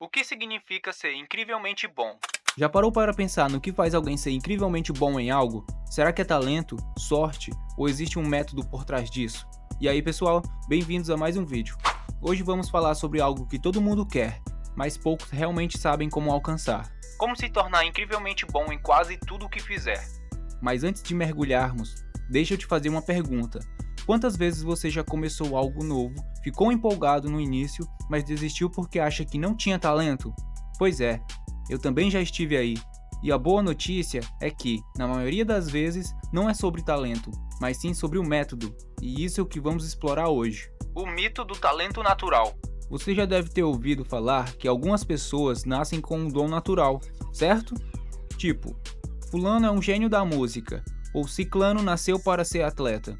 O que significa ser incrivelmente bom? Já parou para pensar no que faz alguém ser incrivelmente bom em algo? Será que é talento, sorte ou existe um método por trás disso? E aí pessoal, bem-vindos a mais um vídeo. Hoje vamos falar sobre algo que todo mundo quer, mas poucos realmente sabem como alcançar. Como se tornar incrivelmente bom em quase tudo o que fizer? Mas antes de mergulharmos, deixa eu te fazer uma pergunta. Quantas vezes você já começou algo novo, ficou empolgado no início, mas desistiu porque acha que não tinha talento? Pois é, eu também já estive aí. E a boa notícia é que, na maioria das vezes, não é sobre talento, mas sim sobre o método, e isso é o que vamos explorar hoje. O mito do talento natural. Você já deve ter ouvido falar que algumas pessoas nascem com um dom natural, certo? Tipo, fulano é um gênio da música, ou ciclano nasceu para ser atleta.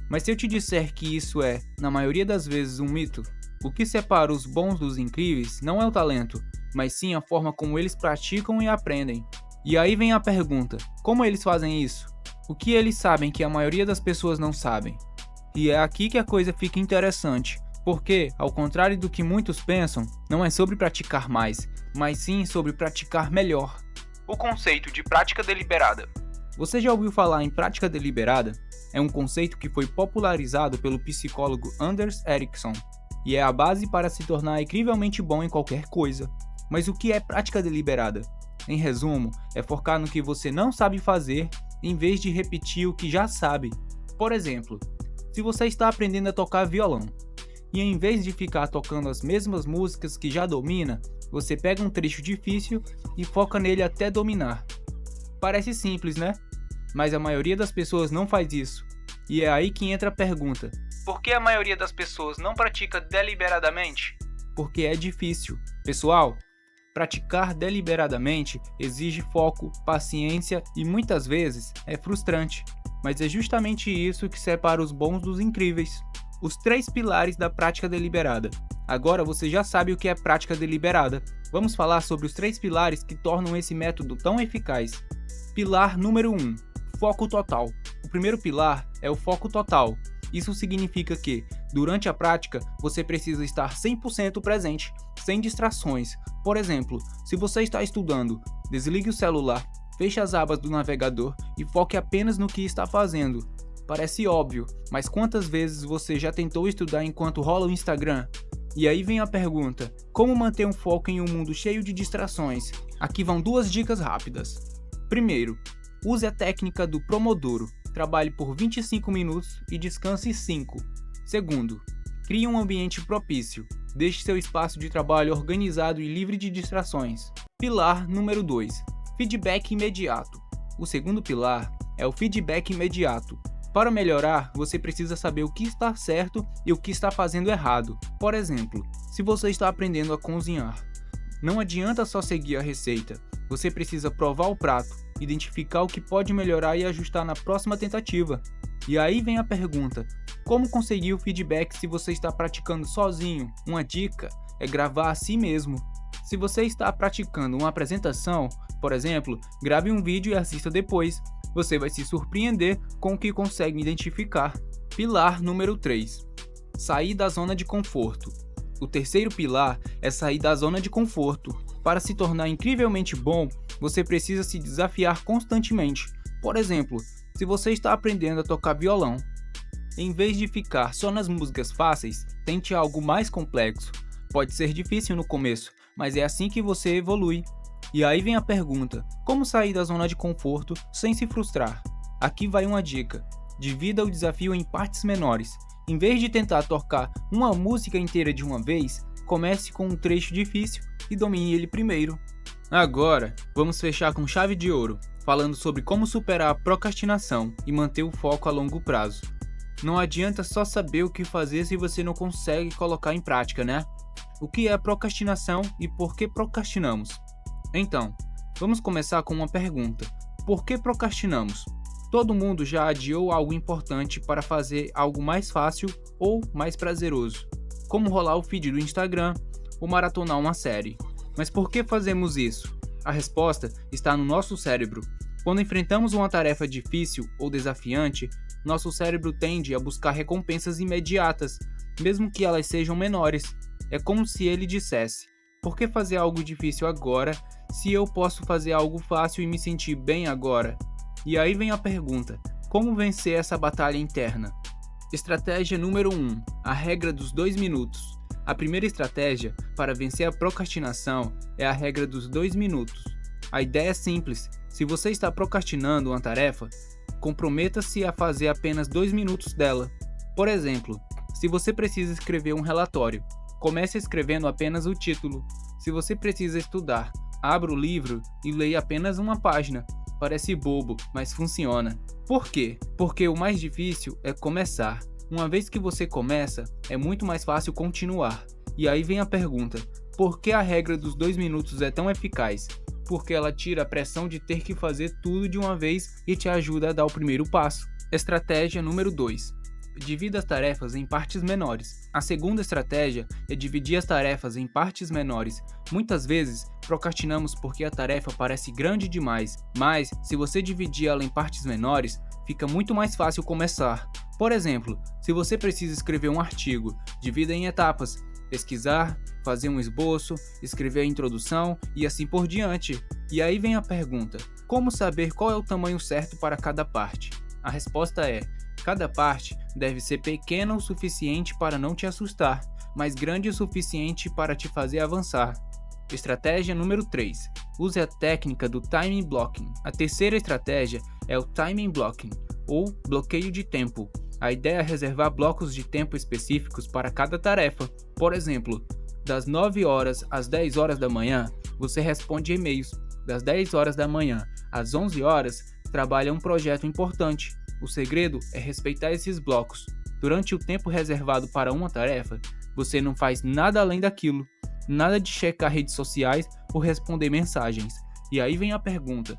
Mas se eu te disser que isso é, na maioria das vezes, um mito, o que separa os bons dos incríveis não é o talento, mas sim a forma como eles praticam e aprendem. E aí vem a pergunta, como eles fazem isso? O que eles sabem que a maioria das pessoas não sabem? E é aqui que a coisa fica interessante, porque, ao contrário do que muitos pensam, não é sobre praticar mais, mas sim sobre praticar melhor. O conceito de prática deliberada. Você já ouviu falar em prática deliberada? É um conceito que foi popularizado pelo psicólogo Anders Ericsson e é a base para se tornar incrivelmente bom em qualquer coisa. Mas o que é prática deliberada? Em resumo, é focar no que você não sabe fazer em vez de repetir o que já sabe. Por exemplo, se você está aprendendo a tocar violão e em vez de ficar tocando as mesmas músicas que já domina, você pega um trecho difícil e foca nele até dominar. Parece simples, né? Mas a maioria das pessoas não faz isso. E é aí que entra a pergunta: por que a maioria das pessoas não pratica deliberadamente? Porque é difícil. Pessoal, praticar deliberadamente exige foco, paciência e muitas vezes é frustrante. Mas é justamente isso que separa os bons dos incríveis. Os 3 pilares da prática deliberada. Agora você já sabe o que é prática deliberada. Vamos falar sobre os 3 pilares que tornam esse método tão eficaz. Pilar número 1. Foco total. O primeiro pilar é o foco total. Isso significa que, durante a prática, você precisa estar 100% presente, sem distrações. Por exemplo, se você está estudando, desligue o celular, feche as abas do navegador e foque apenas no que está fazendo. Parece óbvio, mas quantas vezes você já tentou estudar enquanto rola o Instagram? E aí vem a pergunta: como manter um foco em um mundo cheio de distrações? Aqui vão 2 dicas rápidas. Primeiro, use a técnica do Pomodoro. Trabalhe por 25 minutos e descanse 5. Segundo, crie um ambiente propício. Deixe seu espaço de trabalho organizado e livre de distrações. Pilar número 2. Feedback imediato. O segundo pilar é o feedback imediato. Para melhorar, você precisa saber o que está certo e o que está fazendo errado. Por exemplo, se você está aprendendo a cozinhar, não adianta só seguir a receita. Você precisa provar o prato, identificar o que pode melhorar e ajustar na próxima tentativa. E aí vem a pergunta: como conseguir o feedback se você está praticando sozinho? Uma dica é gravar a si mesmo. Se você está praticando uma apresentação, por exemplo, grave um vídeo e assista depois. Você vai se surpreender com o que consegue identificar. Pilar número 3. Sair da zona de conforto. O terceiro pilar é sair da zona de conforto. Para se tornar incrivelmente bom, você precisa se desafiar constantemente. Por exemplo, se você está aprendendo a tocar violão, em vez de ficar só nas músicas fáceis, tente algo mais complexo. Pode ser difícil no começo, mas é assim que você evolui. E aí vem a pergunta: como sair da zona de conforto sem se frustrar? Aqui vai uma dica: divida o desafio em partes menores. Em vez de tentar tocar uma música inteira de uma vez, comece com um trecho difícil e domine ele primeiro. Agora, vamos fechar com chave de ouro, falando sobre como superar a procrastinação e manter o foco a longo prazo. Não adianta só saber o que fazer se você não consegue colocar em prática, né? O que é procrastinação e por que procrastinamos? Então, vamos começar com uma pergunta: por que procrastinamos? Todo mundo já adiou algo importante para fazer algo mais fácil ou mais prazeroso, como rolar o feed do Instagram ou maratonar uma série. Mas por que fazemos isso? A resposta está no nosso cérebro. Quando enfrentamos uma tarefa difícil ou desafiante, nosso cérebro tende a buscar recompensas imediatas, mesmo que elas sejam menores. É como se ele dissesse: Por que fazer algo difícil agora, se eu posso fazer algo fácil e me sentir bem agora? E aí vem a pergunta: como vencer essa batalha interna? Estratégia número 1: a regra dos 2 minutos. A primeira estratégia para vencer a procrastinação é a regra dos 2 minutos. A ideia é simples: se você está procrastinando uma tarefa, comprometa-se a fazer apenas 2 minutos dela. Por exemplo, se você precisa escrever um relatório, comece escrevendo apenas o título. Se você precisa estudar, abra o livro e leia apenas uma página. Parece bobo, mas funciona. Por quê? Porque o mais difícil é começar. Uma vez que você começa, é muito mais fácil continuar. E aí vem a pergunta: por que a regra dos 2 minutos é tão eficaz? Porque ela tira a pressão de ter que fazer tudo de uma vez e te ajuda a dar o primeiro passo. Estratégia número 2: divida as tarefas em partes menores. A segunda estratégia é dividir as tarefas em partes menores. Muitas vezes, procrastinamos porque a tarefa parece grande demais, mas se você dividir ela em partes menores, fica muito mais fácil começar. Por exemplo, se você precisa escrever um artigo, divida em etapas: pesquisar, fazer um esboço, escrever a introdução e assim por diante. E aí vem a pergunta: como saber qual é o tamanho certo para cada parte? A resposta é: cada parte deve ser pequena o suficiente para não te assustar, mas grande o suficiente para te fazer avançar. Estratégia número 3: use a técnica do timing blocking. A terceira estratégia é o timing blocking, ou bloqueio de tempo. A ideia é reservar blocos de tempo específicos para cada tarefa. Por exemplo, das 9 horas às 10 horas da manhã, você responde e-mails. Das 10 horas da manhã às 11 horas, trabalha um projeto importante. O segredo é respeitar esses blocos. Durante o tempo reservado para uma tarefa, você não faz nada além daquilo. Nada de checar redes sociais ou responder mensagens. E aí vem a pergunta: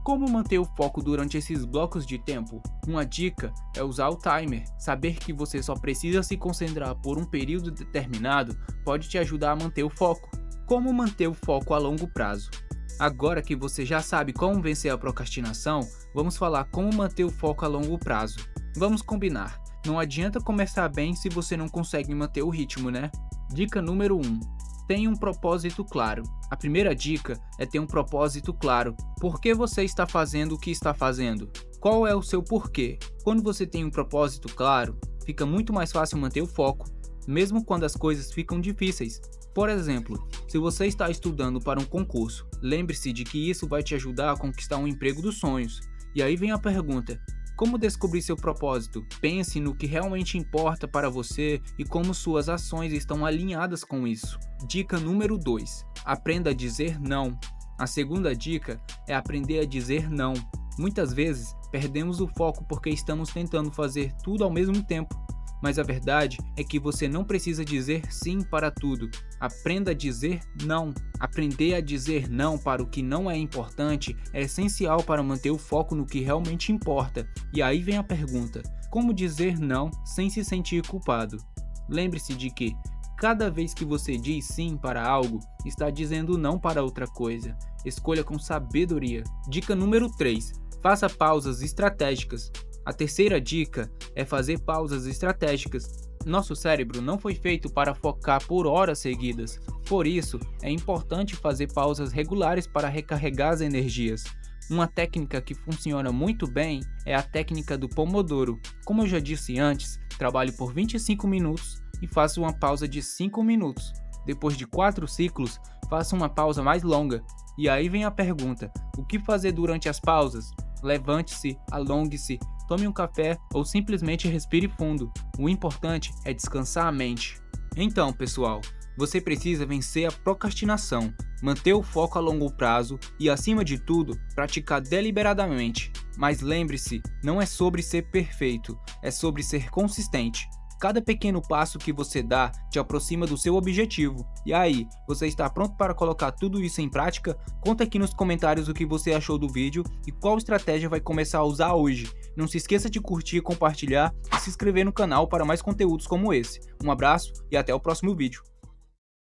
como manter o foco durante esses blocos de tempo? Uma dica é usar o timer. Saber que você só precisa se concentrar por um período determinado pode te ajudar a manter o foco. Como manter o foco a longo prazo? Agora que você já sabe como vencer a procrastinação, vamos falar como manter o foco a longo prazo. Vamos combinar: não adianta começar bem se você não consegue manter o ritmo, né? Dica número 1: tenha um propósito claro. A primeira dica é ter um propósito claro. Por que você está fazendo o que está fazendo? Qual é o seu porquê? Quando você tem um propósito claro, fica muito mais fácil manter o foco, mesmo quando as coisas ficam difíceis. Por exemplo, se você está estudando para um concurso, lembre-se de que isso vai te ajudar a conquistar um emprego dos sonhos. E aí vem a pergunta: como descobrir seu propósito? Pense no que realmente importa para você e como suas ações estão alinhadas com isso. Dica número 2: aprenda a dizer não. A segunda dica é aprender a dizer não. Muitas vezes, perdemos o foco porque estamos tentando fazer tudo ao mesmo tempo. Mas a verdade é que você não precisa dizer sim para tudo. Aprenda a dizer não. Aprender a dizer não para o que não é importante é essencial para manter o foco no que realmente importa. E aí vem a pergunta: como dizer não sem se sentir culpado? Lembre-se de que cada vez que você diz sim para algo, está dizendo não para outra coisa. Escolha com sabedoria. Dica número 3: faça pausas estratégicas. A terceira dica é fazer pausas estratégicas. Nosso cérebro não foi feito para focar por horas seguidas. Por isso, é importante fazer pausas regulares para recarregar as energias. Uma técnica que funciona muito bem é a técnica do Pomodoro. Como eu já disse antes, trabalhe por 25 minutos e faça uma pausa de 5 minutos. Depois de 4 ciclos, faça uma pausa mais longa. E aí vem a pergunta: o que fazer durante as pausas? Levante-se, alongue-se, tome um café ou simplesmente respire fundo. O importante é descansar a mente. Então, pessoal, você precisa vencer a procrastinação, manter o foco a longo prazo e, acima de tudo, praticar deliberadamente. Mas lembre-se, não é sobre ser perfeito, é sobre ser consistente. Cada pequeno passo que você dá te aproxima do seu objetivo. E aí, você está pronto para colocar tudo isso em prática? Conta aqui nos comentários o que você achou do vídeo e qual estratégia vai começar a usar hoje. Não se esqueça de curtir, compartilhar e se inscrever no canal para mais conteúdos como esse. Um abraço e até o próximo vídeo.